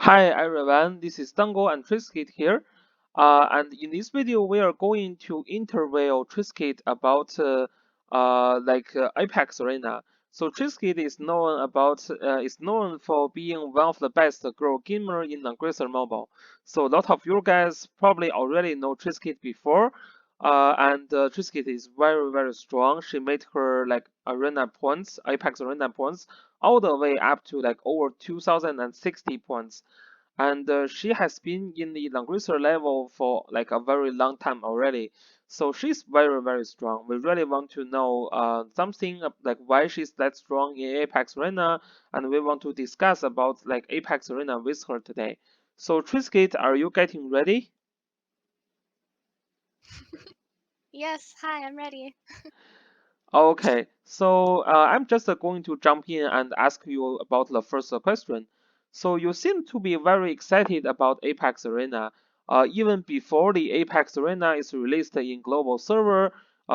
Hi everyone, this is Dango and Triskit here. And in this video, we are going to interview Triskit about Apex Arena. So Triskit is known for being one of the best girl gamer in Langrisser Mobile. So a lot of you guys probably already know Triskit before. And Triskit is very strong. She made her like arena points, Apex Arena points, all the way up to like over 2060 points, and she has been in the Langrisser level for like a very long time already. So she's very strong. We really want to know something like why she's that strong in Apex Arena, and we want to discuss about like Apex Arena with her today. So Triskit, are you getting ready? Yes, hi, I'm ready. Okay, so I'm just going to jump in and ask you about the first question. So you seem to be very excited about Apex Arena. Even before the Apex Arena is released in global server,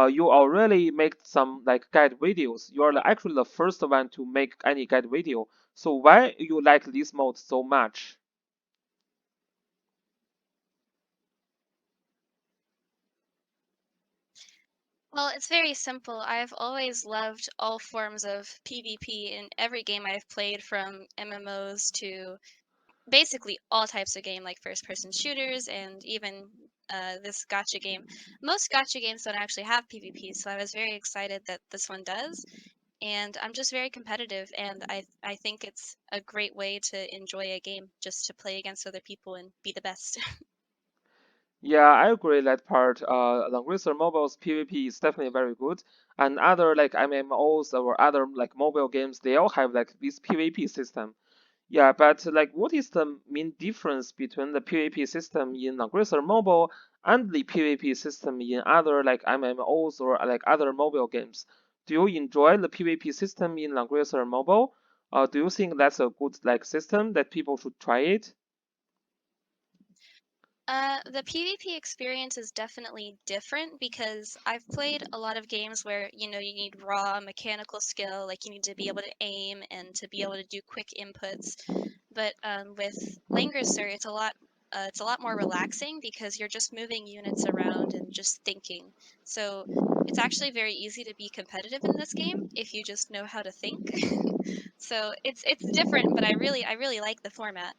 you already make some like guide videos. You are actually the first one to make any guide video. So why you like this mode so much? Well, it's very simple. I've always loved all forms of PvP in every game I've played, from MMOs to basically all types of game, like first-person shooters and even this gacha game. Most gacha games don't actually have PvP, so I was very excited that this one does. And I'm just very competitive, and I think it's a great way to enjoy a game, just to play against other people and be the best. Yeah, I agree that part. Langrisser Mobile's PvP is definitely very good, and other like MMOs or other like mobile games, they all have like this PvP system. Yeah, but like, what is the main difference between the PvP system in Langrisser Mobile and the PvP system in other like MMOs or like other mobile games? Do you enjoy the PvP system in Langrisser Mobile? Do you think that's a good like system that people should try it? The PvP experience is definitely different because I've played a lot of games where, you need raw mechanical skill, like you need to be able to aim and to be able to do quick inputs. But with Langrisser, it's a lot more relaxing because you're just moving units around and just thinking. So it's actually very easy to be competitive in this game if you just know how to think. So it's different, but I really like the format.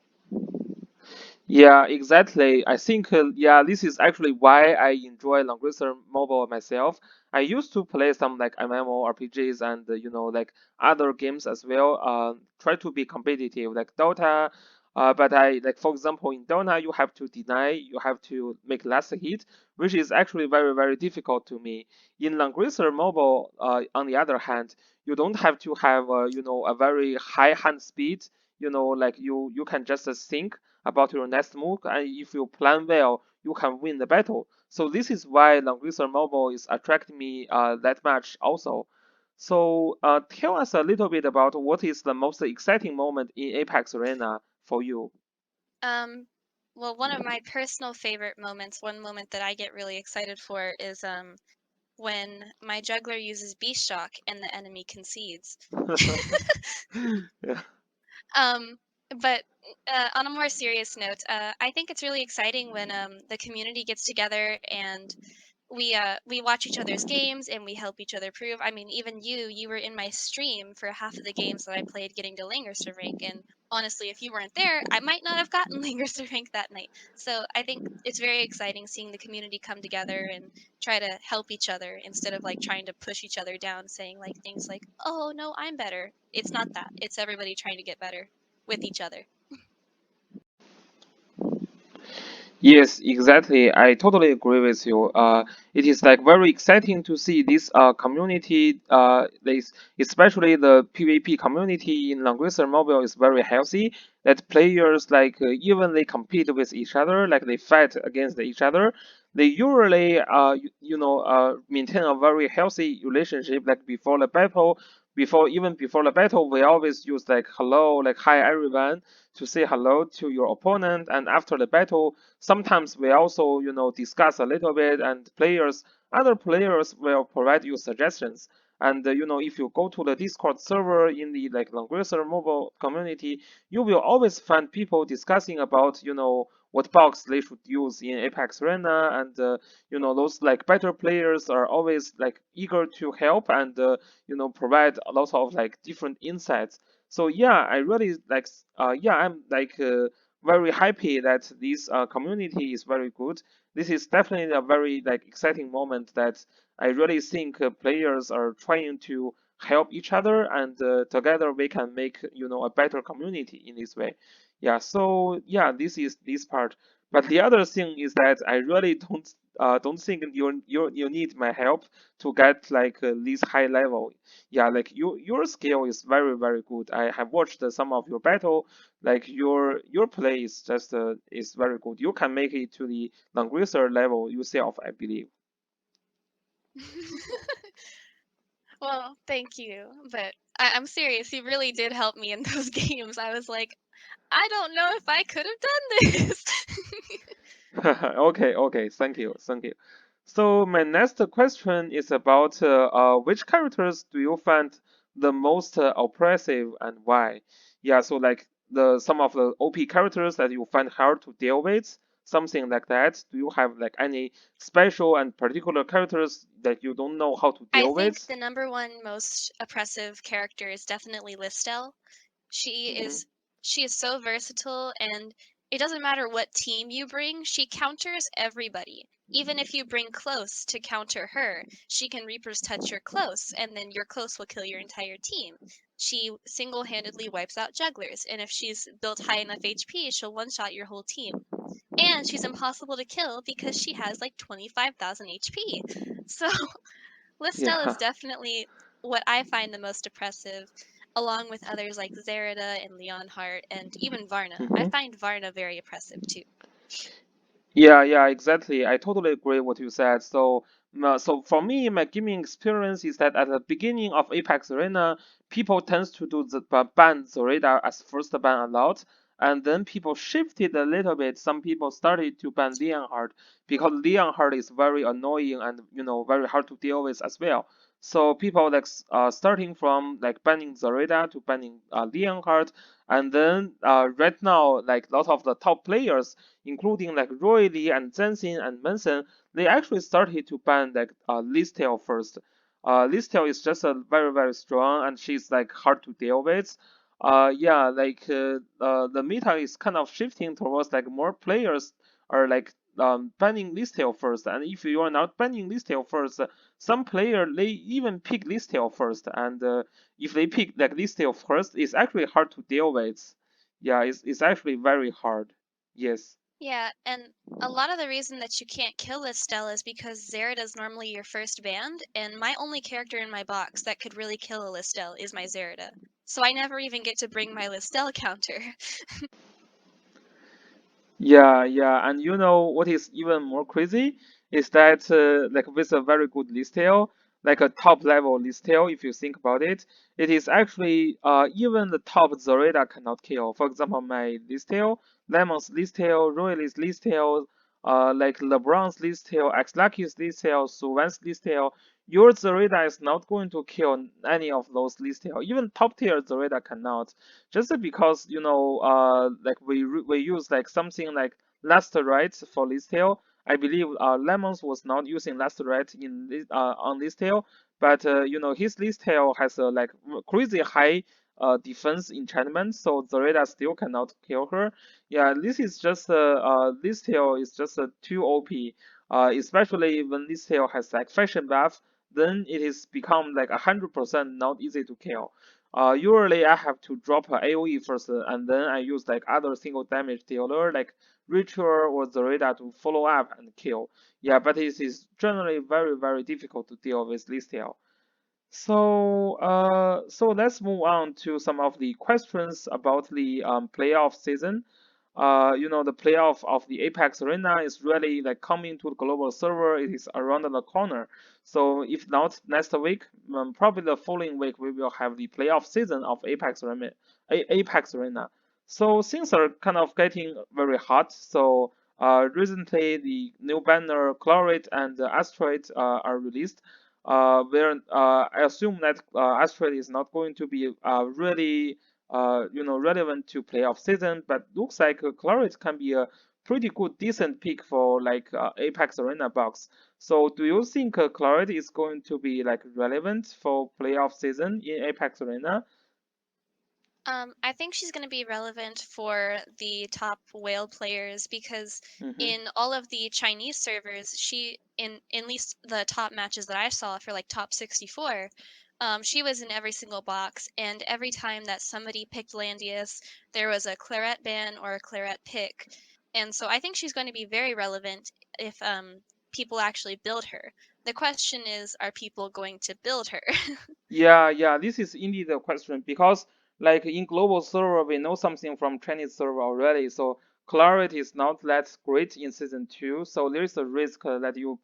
Yeah, exactly. I think, yeah, this is actually why I enjoy Langrisser Mobile myself. I used to play some like MMORPGs and, like other games as well, try to be competitive, like Dota. But like, for example, in Dota, you have to deny, you have to make last hit, which is actually very difficult to me. In Langrisser Mobile, on the other hand, you don't have to have, a very high hand speed. Like you can just think about your next move, and if you plan well, you can win the battle. So this is why Langrisser Mobile is attracting me that much also. So tell us a little bit about what is the most exciting moment in Apex Arena for you. Um, well, one of my personal favorite moments, one moment that I get really excited for is when my juggler uses Beast Shock and the enemy concedes. Yeah. Um, but on a more serious note, I think it's really exciting when the community gets together and we watch each other's games and we help each other prove. I mean, even you were in my stream for half of the games that I played getting to Langrisser rank, and honestly, if you weren't there, I might not have gotten Langrisser rank that night. So I think it's very exciting seeing the community come together and try to help each other instead of like trying to push each other down, saying like things like, "Oh no, I'm better." It's not that. It's everybody trying to get better with each other. Yes, exactly. I totally agree with you. It is like very exciting to see this community, especially the PvP community in Langrisser Mobile is very healthy. That players like even they compete with each other, like they fight against each other. They usually maintain a very healthy relationship. Like before the battle, before the battle, we always use like hello, like hi everyone to say hello to your opponent, and after the battle sometimes we also, discuss a little bit, and other players will provide you suggestions. And if you go to the Discord server in the like Langrisser Mobile community, you will always find people discussing about what bugs they should use in Apex Arena, and those like better players are always like eager to help and provide a lot of like different insights. So yeah, I really like yeah, I'm like very happy that this community is very good. This is definitely a very like exciting moment that I really think players are trying to help each other, and together we can make a better community in this way. Yeah, so yeah, this is this part. But the other thing is that I really don't think you need my help to get like this high level. Yeah, like your skill is very very good. I have watched some of your battle. Like your play is just is very good. You can make it to the Langrisser level yourself, I believe. Well, thank you. But I'm serious. You really did help me in those games. I was like, I don't know if I could have done this. Okay, okay, thank you, thank you. So my next question is about which characters do you find the most oppressive and why? Yeah, so like the some of the OP characters that you find hard to deal with, something like that. Do you have like any special and particular characters that you don't know how to I deal think with? the number one most oppressive character is definitely Listel. She Hmm. is she is so versatile, and it doesn't matter what team you bring, she counters everybody. Even if you bring close to counter her, she can Reaper's touch your close, and then your close will kill your entire team. She single-handedly wipes out jugglers, and if she's built high enough HP, she'll one-shot your whole team. And she's impossible to kill because she has like 25,000 HP. So Listel is Yeah. definitely what I find the most oppressive, along with others like Zerida and Leonhardt and even Varna. I Hmm. find Varna very oppressive too. Yeah, yeah, exactly. I totally agree what you said. So for me, my gaming experience is that at the beginning of Apex Arena, people tends to do the ban Zoraida as first ban a lot, and then people shifted a little bit. Some people started to ban Leonhardt because Leonhardt is very annoying and very hard to deal with as well. So people like starting from like banning Zoraida to banning Leonhardt, and then right now like a lot of the top players including like Roy Lee and Zenshin and Manson, they actually started to ban like Listel first. Listel is just a very very strong and she's like hard to deal with. Yeah, like the meta is kind of shifting towards like more players are like banning Listel first, and if you are not banning Listel first, some player they even pick Listel first, and if they pick like Listel first, it's actually hard to deal with. Yeah, it's actually very hard. Yes. Yeah, and a lot of the reason that you can't kill Listel is because Zerida is normally your first band, and my only character in my box that could really kill a Listel is my Zerida. So I never even get to bring my Listel counter. Yeah, yeah, and what is even more crazy is that like with a very good list tail, like a top level list tail, if you think about it, it is actually even the top Zoreda cannot kill. For example, my list tail, Lemon's list tail, Royal's list tail, like LeBron's list tail, X Lucky's list tail, Suwan's list tail. Your Zoreda is not going to kill any of those list tail. Even top tier Zoreda cannot just because like we use like something like last right for this tail. I believe Lemons was not using last right in this, on this tail, but his this tail has a like crazy high defense enchantment, so Zareda still cannot kill her. Yeah, this is just this tail is just too OP, especially when this tail has like fashion buff, then it is become like 100% not easy to kill. Usually I have to drop a AoE first, and then I use like other single damage dealer like Ritual or Zareda to follow up and kill. Yeah, but it is generally very very difficult to deal with this tail. So let's move on to some of the questions about the playoff season. The playoff of the Apex Arena is really like coming to the global server. It is around the corner. So if not next week, probably the following week we will have the playoff season of Apex Arena. So things are kind of getting very hot. So recently the new banner Chlorid and Asteroid are released. where I assume that Astrid is not going to be really relevant to playoff season, but looks like Claret can be a pretty good decent pick for like Apex Arena box. So do you think Claret is going to be like relevant for playoff season in Apex Arena? I think she's going to be relevant for the top whale players because Mm-hmm. in all of the Chinese servers, she in at least the top matches that I saw for like top 64, she was in every single box, and every time that somebody picked Landius, there was a claret ban or a claret pick, and so I think she's going to be very relevant if people actually build her. The question is, are people going to build her? Yeah, yeah, this is indeed a question because like in global server we know something from Chinese server already. So clarity is not that great in season two. So there is a risk that you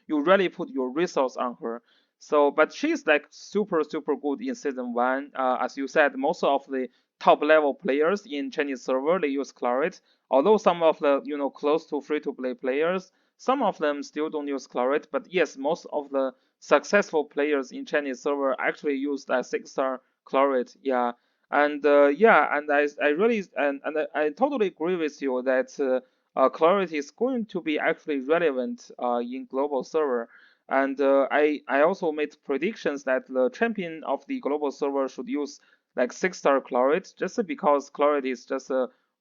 really put your resource on her. So but she's like super good in season one. As you said, most of the top level players in Chinese server they use Claret. Although some of the close to free to play players, some of them still don't use Claret. But yes, most of the successful players in Chinese server actually use that 6-star Claret. Yeah, and yeah, and I really and I totally agree with you that Claret is going to be actually relevant in global server. And I also made predictions that the champion of the global server should use like 6-star Claret just because Claret is just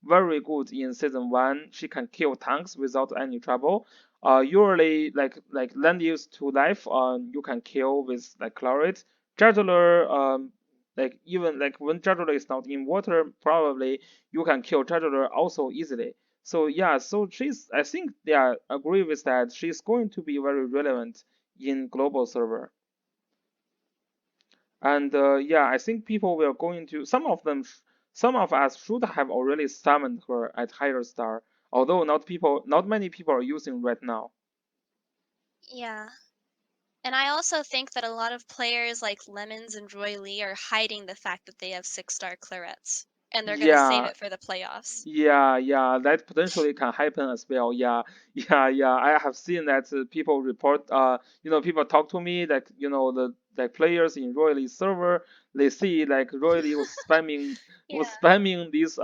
very good in season one. She can kill tanks without any trouble. Usually like land use to life, you can kill with like Claret. Jugular, like even like when Jugular is not in water, probably you can kill Jugular also easily. So yeah, so I think yeah, agree with that. She's going to be very relevant in global server. And yeah, I think people will going to some of us should have already summoned her at higher star, although not many people are using right now. Yeah. And I also think that a lot of players like Lemons and Roy Lee are hiding the fact that they have 6-star clarets, and they're going to save Yeah, it for the playoffs. yeah, that potentially can happen as well. Yeah, yeah. I have seen that people report, people talk to me like, the like players in Royally server, they see like Royally Yeah. was spamming these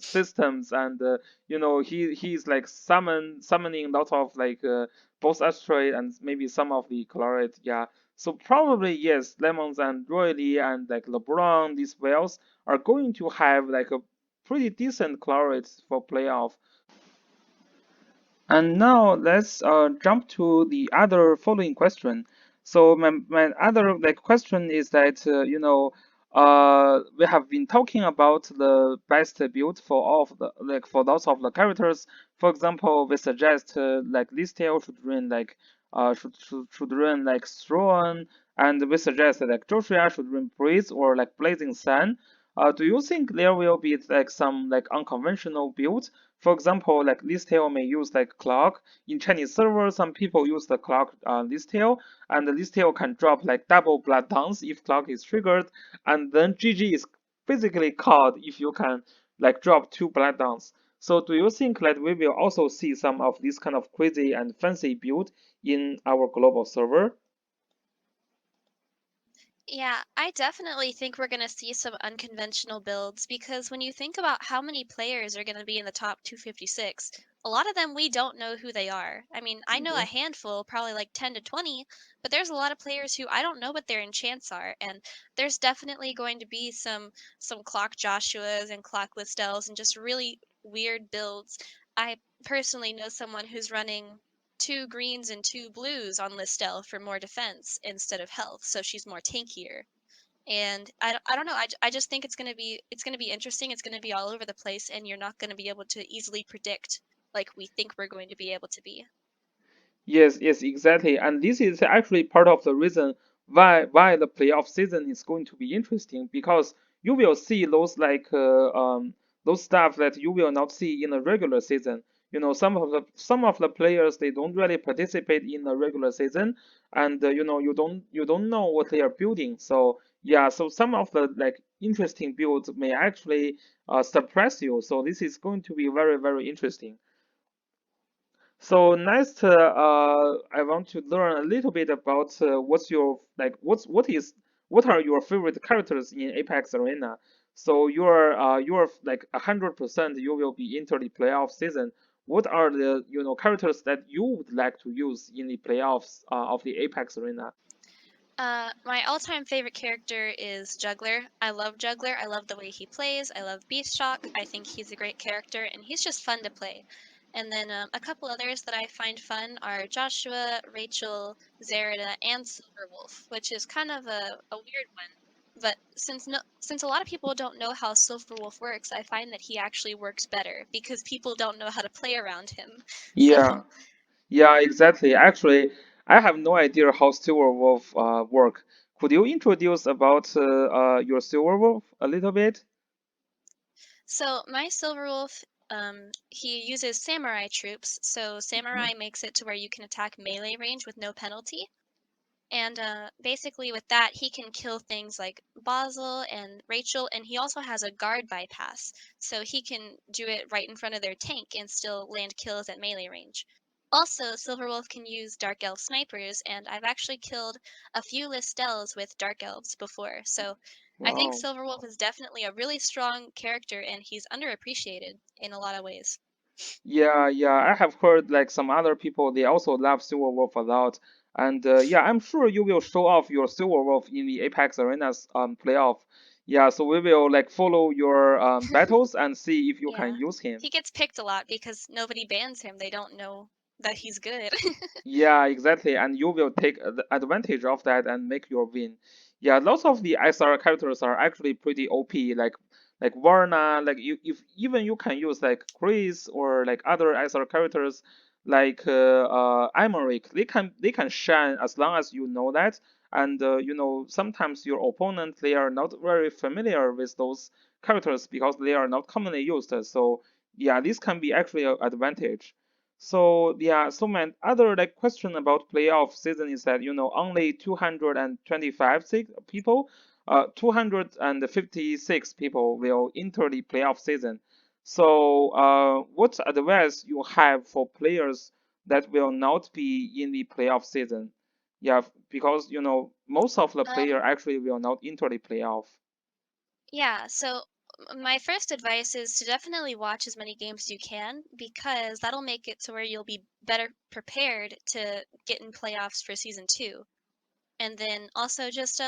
systems, and he's like summoning lot of like both asteroid and maybe some of the Claret. Yeah, so probably yes, Lemons and Royally and like LeBron, these whales are going to have like a pretty decent clarity for playoff. And now let's jump to the other following question. So my other like question is that we have been talking about the best build for all of the like for lots of the characters. For example, we suggest like Listel should run like should run like Thrawn, and we suggest that like Joshua should run Breeze or like Blazing Sun. Do you think there will be like some like unconventional build? For example, like Listel may use like clock. In Chinese server, some people use the clock Listel, and the Listel can drop like double blood downs if clock is triggered, and then GG is physically called if you can like drop 2 blood downs. So do you think that we will also see some of this kind of crazy and fancy build in our global server? Yeah, I definitely think we're going to see some unconventional builds because when you think about how many players are going to be in the top 256, a lot of them we don't know who they are. I mean, I know a Hmm. handful, probably like 10 to 20, but there's a lot of players who I don't know what their enchants are, and there's definitely going to be some clock Joshuas and clock Listels and just really weird builds. I personally know someone who's running 2 greens and 2 blues on Listel for more defense instead of health, so she's more tankier. And I don't know. I just think it's gonna be interesting. It's gonna be all over the place, and you're not gonna be able to easily predict like we think we're going to be able to be. Yes, exactly. And this is actually part of the reason why the playoff season is going to be interesting because you will see those stuff that you will not see in a regular season. Some of the players they don't really participate in the regular season, and you don't know what they are building. So yeah, so some of the like interesting builds may actually surprise you. So this is going to be very interesting. So next, I want to learn a little bit about what's your like what are your favorite characters in Apex Arena? So you're like 100% you will be into the playoff season. What are the characters that you would like to use in the playoffs of the Apex Arena? My all-time favorite character is Juggler. I love Juggler. I love the way he plays. I love Beefstalk. I think he's a great character, and he's just fun to play. And then a couple others that I find fun are Joshua, Rachel, Zerida, and Silverwolf, which is kind of a weird one. But since a lot of people don't know how Silverwolf works, I find that he actually works better because people don't know how to play around him. So Yeah. Yeah, exactly. Actually, I have no idea how Silverwolf work. Could you introduce about your Silverwolf a little bit? So my Silverwolf, he uses samurai troops. So Mhm. samurai makes it to where you can attack melee range with no penalty. And basically, with that, he can kill things like Basil and Rachel, and he also has a guard bypass. So he can do it right in front of their tank and still land kills at melee range. Also, Silverwolf can use Dark Elf snipers, and I've actually killed a few Listels with Dark Elves before. So I think Wow. Silverwolf is definitely a really strong character, and he's underappreciated in a lot of ways. Yeah, yeah, I have heard like some other people they also love Silverwolf a lot, and yeah, I'm sure you will show off your Silverwolf in the Apex Arenas playoff. Yeah, so we will like follow your battles and see if you can Yeah. use him. He gets picked a lot because nobody bans him. They don't know that he's good. Yeah, exactly. And you will take advantage of that and make your win. Yeah, lots of the SR characters are actually pretty OP, like Varna, like you if even you can use like Chris or like other SR characters like Imeric. They can shine as long as you know that. And sometimes your opponent they are not very familiar with those characters because they are not commonly used. So yeah, this can be actually an advantage. So yeah, so my other like question about playoff season is that only 256 people will enter the playoff season. So what advice you have for players that will not be in the playoff season? Yeah, because most of the player um, actually will not enter the playoff. yeah, so my first advice is to definitely watch as many games as you can because that'll make it to where you'll be better prepared to get in playoffs for season two. And then also just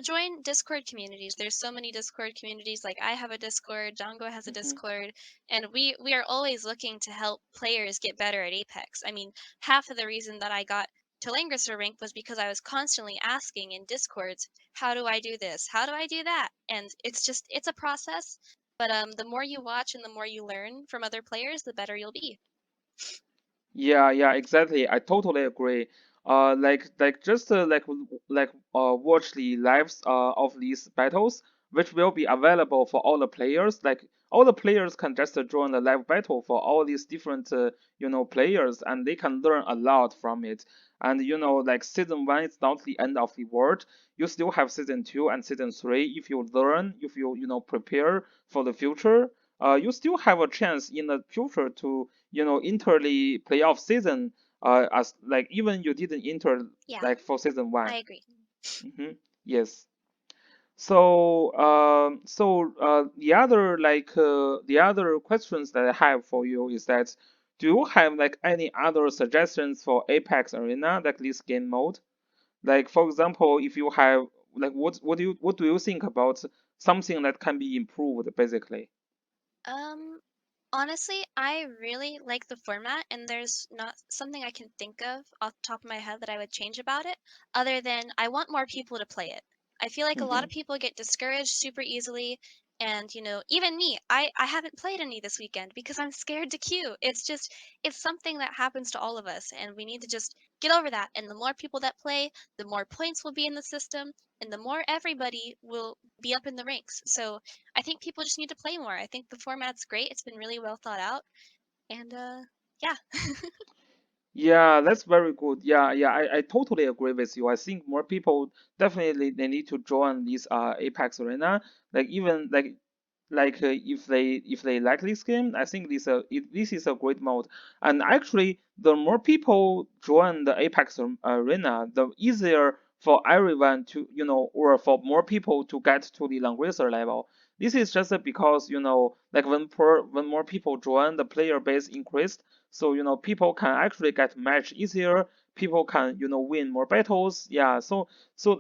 join Discord communities. There's so many Discord communities. Like I have a Discord, Django has a Hmm. Discord, and we are always looking to help players get better at Apex. I mean, half of the reason that I got to Langrisser rank was because I was constantly asking in Discords, how do I do this? How do I do that? And it's a process, but the more you watch and the more you learn from other players, the better you'll be. Yeah, yeah, exactly. I totally agree. Like just watch the lives of these battles, which will be available for all the players. Like all the players can just join the live battle for all these different players, and they can learn a lot from it. And like season one is not the end of the world. You still have season two and season three. If you learn, if you prepare for the future, you still have a chance in the future to enter the playoff season as like even you didn't enter Yeah, like for season I one. agree. Yes. So the other questions that I have for you is that do you have like any other suggestions for Apex Arena like this game mode? Like for example, if you have like what do you think about something that can be improved basically? Um, Honestly, I really like the format, and there's not something I can think of off the top of my head that I would change about it, other than I want more people to play it. I feel like a lot Hmm. of people get discouraged super easily, and even me, I haven't played any this weekend because I'm scared to queue. It's something that happens to all of us, and we need to just get over that. And the more people that play, the more points will be in the system, and the more everybody will be up in the ranks. So I think people just need to play more. I think the format's great. It's been really well thought out. And yeah. Yeah, that's very good. Yeah, yeah, I totally agree with you. I think more people definitely they need to join this Apex Arena. Like even like like if they like this game, I think this is a great mode. And actually, the more people join the Apex arena, the easier for everyone to or for more people to get to the Langrisser level. This is just because like when more people join, the player base increased, so people can actually get match easier. People can win more battles. Yeah, so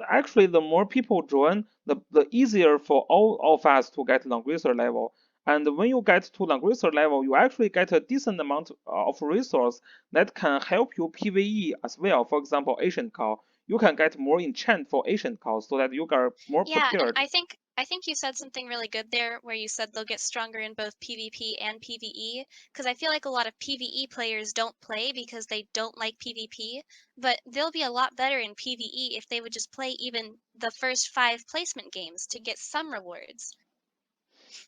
actually, the more people join, the easier for all of us to get Langrisser level. And when you get to Langrisser level, you actually get a decent amount of resource that can help you PvE as well. For example, Ancient Call. You can get more enchant for Ancient Call so that you are more Yeah, and prepared. I think you said something really good there where you said they'll get stronger in both PvP and PvE because I feel like a lot of PvE players don't play because they don't like PvP, but they'll be a lot better in PvE if they would just play even the first 5 placement games to get some rewards.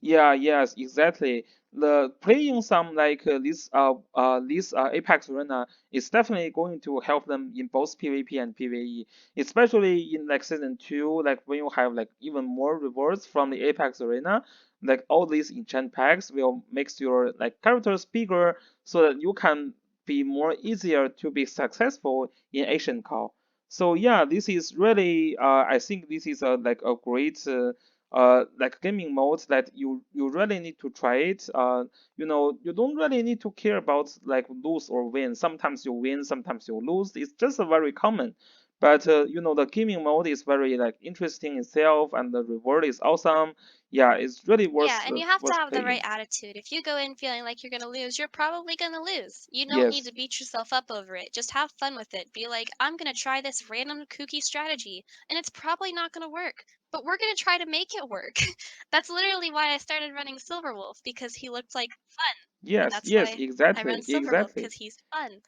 Yeah, yes, exactly. The playing some like this Apex Arena is definitely going to help them in both PvP and PvE, especially in like season 2, like when you have like even more rewards from the Apex Arena, like all these enchant packs will make your like characters bigger so that you can be more easier to be successful in Asian Call. So yeah, this is really I think this is a like a great like gaming modes that you really need to try it. You don't really need to care about like lose or win. Sometimes you win, sometimes you lose. It's just a very common. But the gaming mode is very like interesting itself, and the reward is awesome. Yeah, it's really Yeah, and you have to worth have the right playing. attitude. If you go in feeling like you're going to lose, you're probably going to lose. You don't need Yes. to beat yourself up over it. Just have fun with it. Be like, I'm going to try this random kooky strategy, and it's probably not going to work, but we're going to try to make it work. That's literally why I started running Silverwolf because he looked like fun, and Yes. that's Yes. why I run Exactly. Silverwolf Exactly. because he's fun.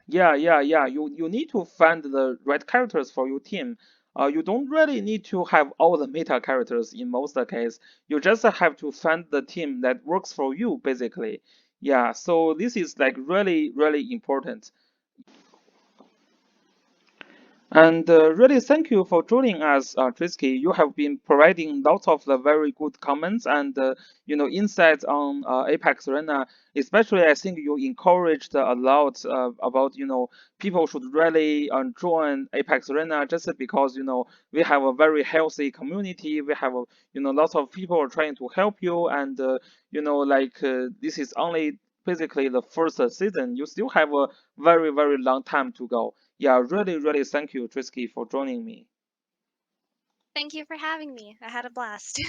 Yeah, yeah, yeah. You need to find the right characters for your team. You don't really need to have all the meta characters in most case. You just have to find the team that works for you, basically. Yeah, so this is like really, really important. And really, thank you for joining us, Trisky. You have been providing lots of the very good comments and insights on Apex Arena. Especially, I think you encouraged a lot about people should really join Apex Arena just because we have a very healthy community. We have lots of people trying to help you, and this is only basically the first season. You still have a very very long time to go. Yeah, really, really thank you, Trisky, for joining me. Thank you for having me. I had a blast.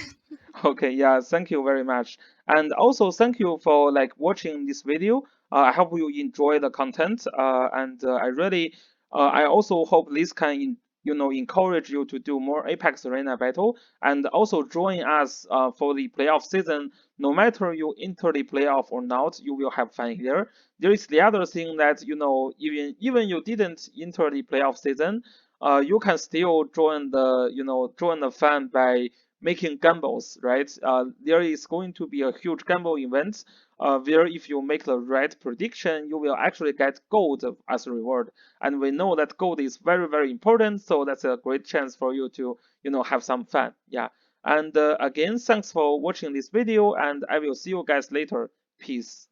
Okay, yeah, thank you very much. And also thank you for like watching this video. I hope you enjoy the content. And I also hope this can encourage you to do more Apex Arena battle and also join us for the playoff season. No matter you enter the playoff or not, you will have fun here. There is the other thing that even you didn't enter the playoff season, you can still join the fun by making gambles, right? There is going to be a huge gamble event where if you make the right prediction, you will actually get gold as a reward. And we know that gold is very, very important, so that's a great chance for you to, have some fun. Yeah. And again, thanks for watching this video, and I will see you guys later. Peace.